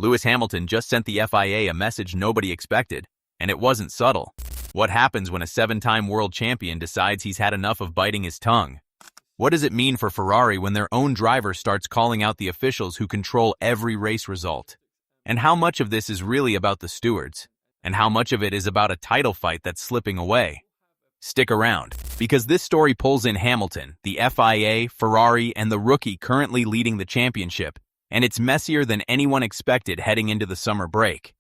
Lewis Hamilton just sent the FIA a message nobody expected, and it wasn't subtle. What happens when a seven-time world champion decides he's had enough of biting his tongue? What does it mean for Ferrari when their own driver starts calling out the officials who control every race result? And how much of this is really about the stewards? And how much of it is about a title fight that's slipping away? Stick around, because this story pulls in Hamilton, the FIA, Ferrari, and the rookie currently leading the championship, and it's messier than anyone expected heading into the summer break.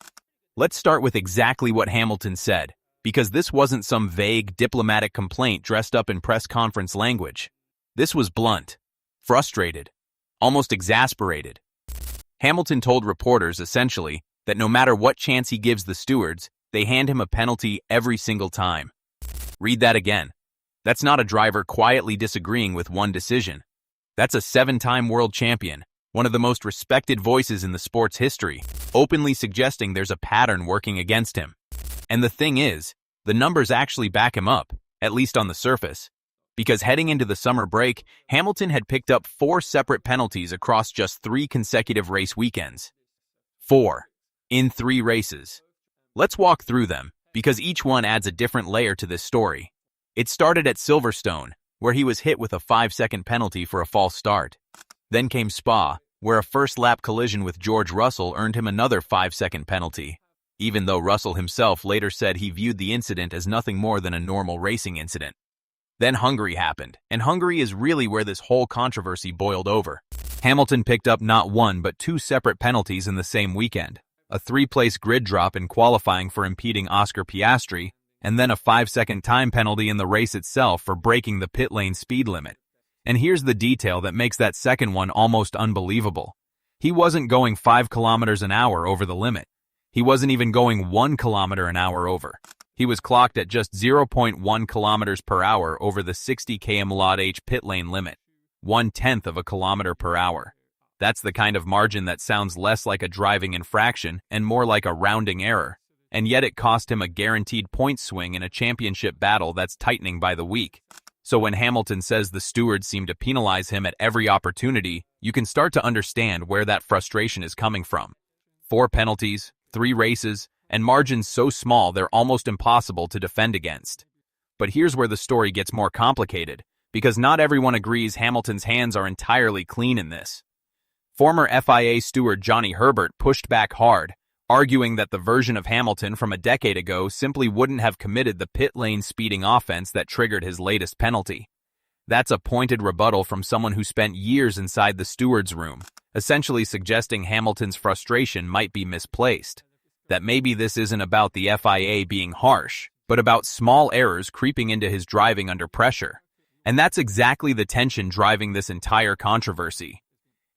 Let's start with exactly what Hamilton said, because this wasn't some vague, diplomatic complaint dressed up in press conference language. This was blunt, frustrated, almost exasperated. Hamilton told reporters, essentially, that no matter what chance he gives the stewards, they hand him a penalty every single time. Read that again. That's not a driver quietly disagreeing with one decision. That's a seven-time world champion, one of the most respected voices in the sport's history, openly suggesting there's a pattern working against him. And the thing is, the numbers actually back him up, at least on the surface. Because heading into the summer break, Hamilton had picked up 4 separate penalties across just 3 consecutive race weekends. 4. In 3 races. Let's walk through them, because each one adds a different layer to this story. It started at Silverstone, where he was hit with a 5-second penalty for a false start. Then came Spa, where a first-lap collision with George Russell earned him another 5-second penalty, even though Russell himself later said he viewed the incident as nothing more than a normal racing incident. Then Hungary happened, and Hungary is really where this whole controversy boiled over. Hamilton picked up not 1 but 2 separate penalties in the same weekend. A 3-place grid drop in qualifying for impeding Oscar Piastri, and then a 5-second time penalty in the race itself for breaking the pit lane speed limit. And here's the detail that makes that second one almost unbelievable. He wasn't going 5 kilometers an hour over the limit. He wasn't even going 1 kilometer an hour over. He was clocked at just 0.1 kilometers per hour over the 60 km/h pit lane limit, 1/10 of a kilometer per hour. That's the kind of margin that sounds less like a driving infraction and more like a rounding error, and yet it cost him a guaranteed point swing in a championship battle that's tightening by the week. So when Hamilton says the stewards seem to penalize him at every opportunity, you can start to understand where that frustration is coming from. 4 penalties, 3 races, and margins so small they're almost impossible to defend against. But here's where the story gets more complicated, because not everyone agrees Hamilton's hands are entirely clean in this. Former FIA steward Johnny Herbert pushed back hard, arguing that the version of Hamilton from a decade ago simply wouldn't have committed the pit lane speeding offense that triggered his latest penalty. That's a pointed rebuttal from someone who spent years inside the steward's room, essentially suggesting Hamilton's frustration might be misplaced. That maybe this isn't about the FIA being harsh, but about small errors creeping into his driving under pressure. And that's exactly the tension driving this entire controversy.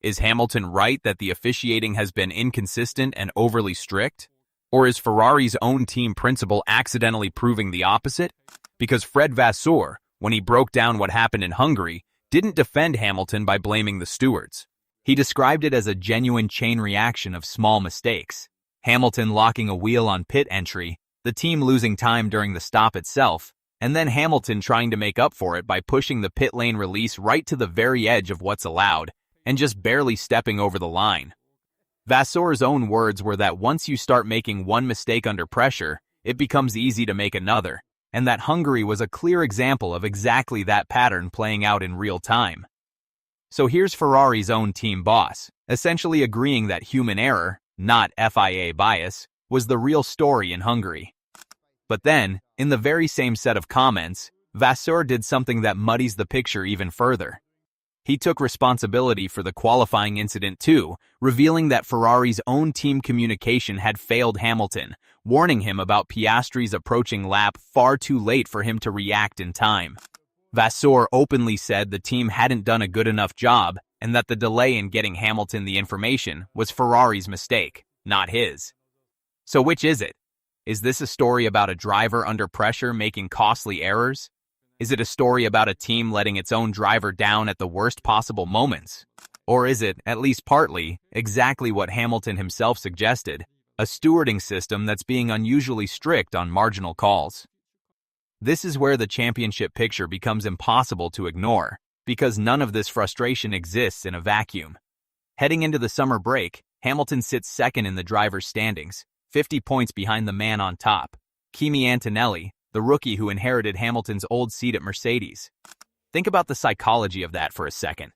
Is Hamilton right that the officiating has been inconsistent and overly strict? Or is Ferrari's own team principal accidentally proving the opposite? Because Fred Vasseur, when he broke down what happened in Hungary, didn't defend Hamilton by blaming the stewards. He described it as a genuine chain reaction of small mistakes. Hamilton locking a wheel on pit entry, the team losing time during the stop itself, and then Hamilton trying to make up for it by pushing the pit lane release right to the very edge of what's allowed, and just barely stepping over the line. Vasseur's own words were that once you start making one mistake under pressure, it becomes easy to make another, and that Hungary was a clear example of exactly that pattern playing out in real time. So here's Ferrari's own team boss, essentially agreeing that human error, not FIA bias, was the real story in Hungary. But then, in the very same set of comments, Vasseur did something that muddies the picture even further. He took responsibility for the qualifying incident too, revealing that Ferrari's own team communication had failed Hamilton, warning him about Piastri's approaching lap far too late for him to react in time. Vasseur openly said the team hadn't done a good enough job, and that the delay in getting Hamilton the information was Ferrari's mistake, not his. So which is it? Is this a story about a driver under pressure making costly errors? Is it a story about a team letting its own driver down at the worst possible moments? Or is it, at least partly, exactly what Hamilton himself suggested, a stewarding system that's being unusually strict on marginal calls? This is where the championship picture becomes impossible to ignore, because none of this frustration exists in a vacuum. Heading into the summer break, Hamilton sits second in the driver's standings, 50 points behind the man on top, Kimi Antonelli, the rookie who inherited Hamilton's old seat at Mercedes. Think about the psychology of that for a second.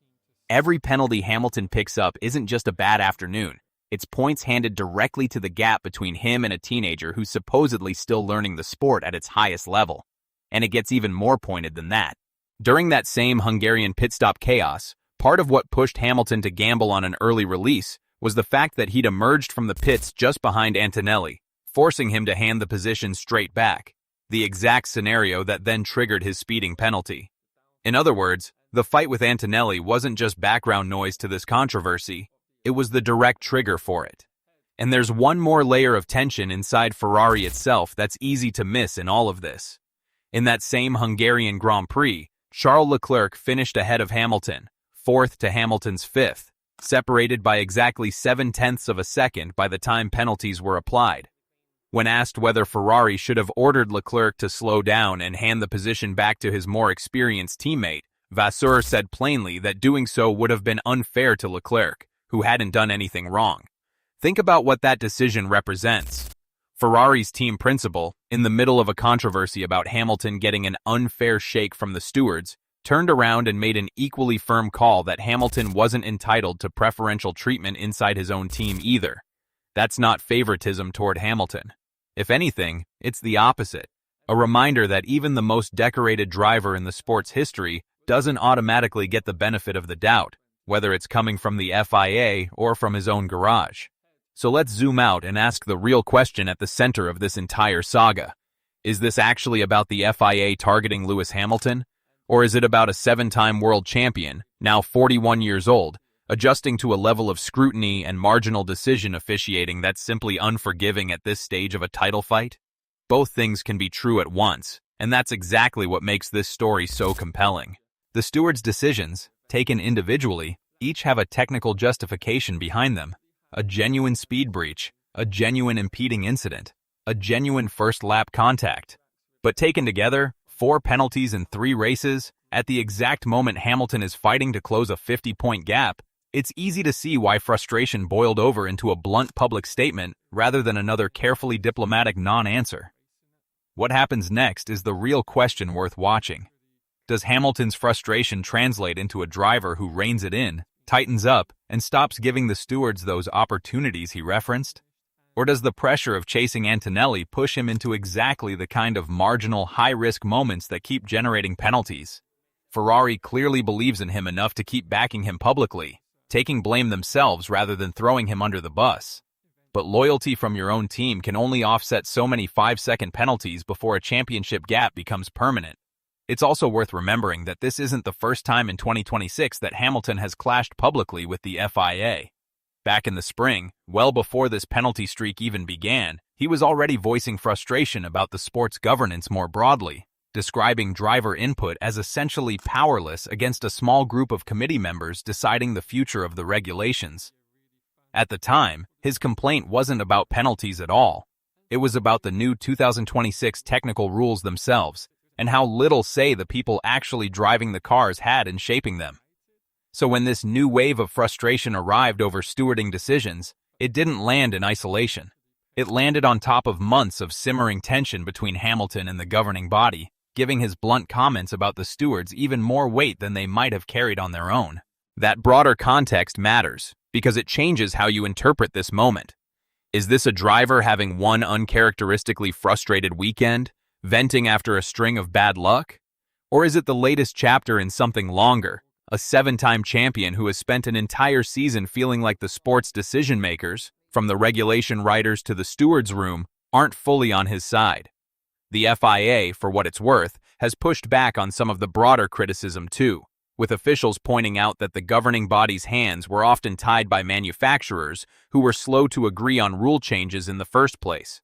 Every penalty Hamilton picks up isn't just a bad afternoon. It's points handed directly to the gap between him and a teenager who's supposedly still learning the sport at its highest level. And it gets even more pointed than that. During that same Hungarian pit stop chaos, part of what pushed Hamilton to gamble on an early release was the fact that he'd emerged from the pits just behind Antonelli, forcing him to hand the position straight back, the exact scenario that then triggered his speeding penalty. In other words, the fight with Antonelli wasn't just background noise to this controversy, it was the direct trigger for it. And there's one more layer of tension inside Ferrari itself that's easy to miss in all of this. In that same Hungarian Grand Prix, Charles Leclerc finished ahead of Hamilton, fourth to Hamilton's fifth, separated by exactly 0.7 of a second by the time penalties were applied. When asked whether Ferrari should have ordered Leclerc to slow down and hand the position back to his more experienced teammate, Vasseur said plainly that doing so would have been unfair to Leclerc, who hadn't done anything wrong. Think about what that decision represents. Ferrari's team principal, in the middle of a controversy about Hamilton getting an unfair shake from the stewards, turned around and made an equally firm call that Hamilton wasn't entitled to preferential treatment inside his own team either. That's not favoritism toward Hamilton. If anything, it's the opposite. A reminder that even the most decorated driver in the sport's history doesn't automatically get the benefit of the doubt, whether it's coming from the FIA or from his own garage. So let's zoom out and ask the real question at the center of this entire saga. Is this actually about the FIA targeting Lewis Hamilton? Or is it about a 7-time world champion, now 41 years old, adjusting to a level of scrutiny and marginal decision officiating that's simply unforgiving at this stage of a title fight? Both things can be true at once, and that's exactly what makes this story so compelling. The stewards' decisions, taken individually, each have a technical justification behind them. A genuine speed breach, a genuine impeding incident, a genuine first-lap contact. But taken together, 4 penalties in 3 races, at the exact moment Hamilton is fighting to close a 50-point gap, it's easy to see why frustration boiled over into a blunt public statement rather than another carefully diplomatic non-answer. What happens next is the real question worth watching. Does Hamilton's frustration translate into a driver who reins it in, tightens up, and stops giving the stewards those opportunities he referenced? Or does the pressure of chasing Antonelli push him into exactly the kind of marginal, high-risk moments that keep generating penalties? Ferrari clearly believes in him enough to keep backing him publicly, taking blame themselves rather than throwing him under the bus. But loyalty from your own team can only offset so many 5-second penalties before a championship gap becomes permanent. It's also worth remembering that this isn't the first time in 2026 that Hamilton has clashed publicly with the FIA. Back in the spring, well before this penalty streak even began, he was already voicing frustration about the sport's governance more broadly, describing driver input as essentially powerless against a small group of committee members deciding the future of the regulations. At the time, his complaint wasn't about penalties at all. It was about the new 2026 technical rules themselves, and how little say the people actually driving the cars had in shaping them. So when this new wave of frustration arrived over stewarding decisions, it didn't land in isolation. It landed on top of months of simmering tension between Hamilton and the governing body, giving his blunt comments about the stewards even more weight than they might have carried on their own. That broader context matters, because it changes how you interpret this moment. Is this a driver having one uncharacteristically frustrated weekend, venting after a string of bad luck? Or is it the latest chapter in something longer, a 7-time champion who has spent an entire season feeling like the sport's decision-makers, from the regulation writers to the stewards' room, aren't fully on his side? The FIA, for what it's worth, has pushed back on some of the broader criticism too, with officials pointing out that the governing body's hands were often tied by manufacturers who were slow to agree on rule changes in the first place.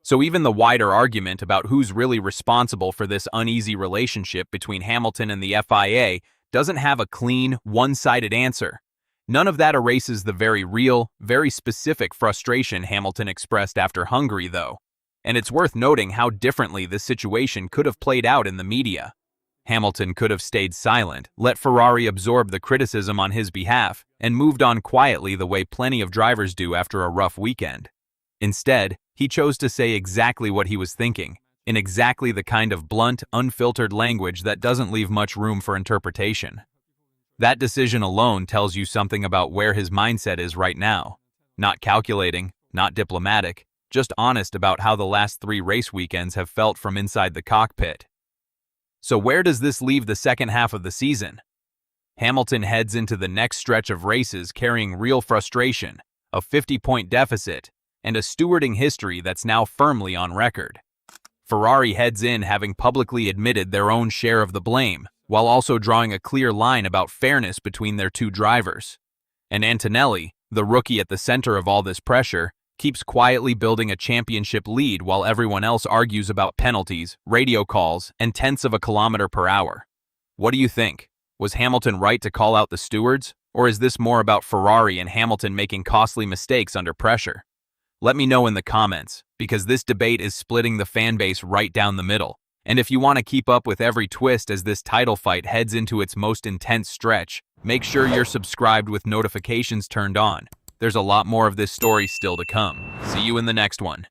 So even the wider argument about who's really responsible for this uneasy relationship between Hamilton and the FIA doesn't have a clean, one-sided answer. None of that erases the very real, very specific frustration Hamilton expressed after Hungary, though. And it's worth noting how differently this situation could have played out in the media. Hamilton could have stayed silent, let Ferrari absorb the criticism on his behalf, and moved on quietly the way plenty of drivers do after a rough weekend. Instead, he chose to say exactly what he was thinking, in exactly the kind of blunt, unfiltered language that doesn't leave much room for interpretation. That decision alone tells you something about where his mindset is right now. Not calculating, not diplomatic, just honest about how the last 3 race weekends have felt from inside the cockpit. So where does this leave the second half of the season? Hamilton heads into the next stretch of races carrying real frustration, a 50-point deficit, and a stewarding history that's now firmly on record. Ferrari heads in having publicly admitted their own share of the blame, while also drawing a clear line about fairness between their 2 drivers. And Antonelli, the rookie at the center of all this pressure, keeps quietly building a championship lead while everyone else argues about penalties, radio calls, and tenths of a kilometer per hour. What do you think? Was Hamilton right to call out the stewards, or is this more about Ferrari and Hamilton making costly mistakes under pressure? Let me know in the comments, because this debate is splitting the fan base right down the middle. And if you want to keep up with every twist as this title fight heads into its most intense stretch, make sure you're subscribed with notifications turned on. There's a lot more of this story still to come. See you in the next one.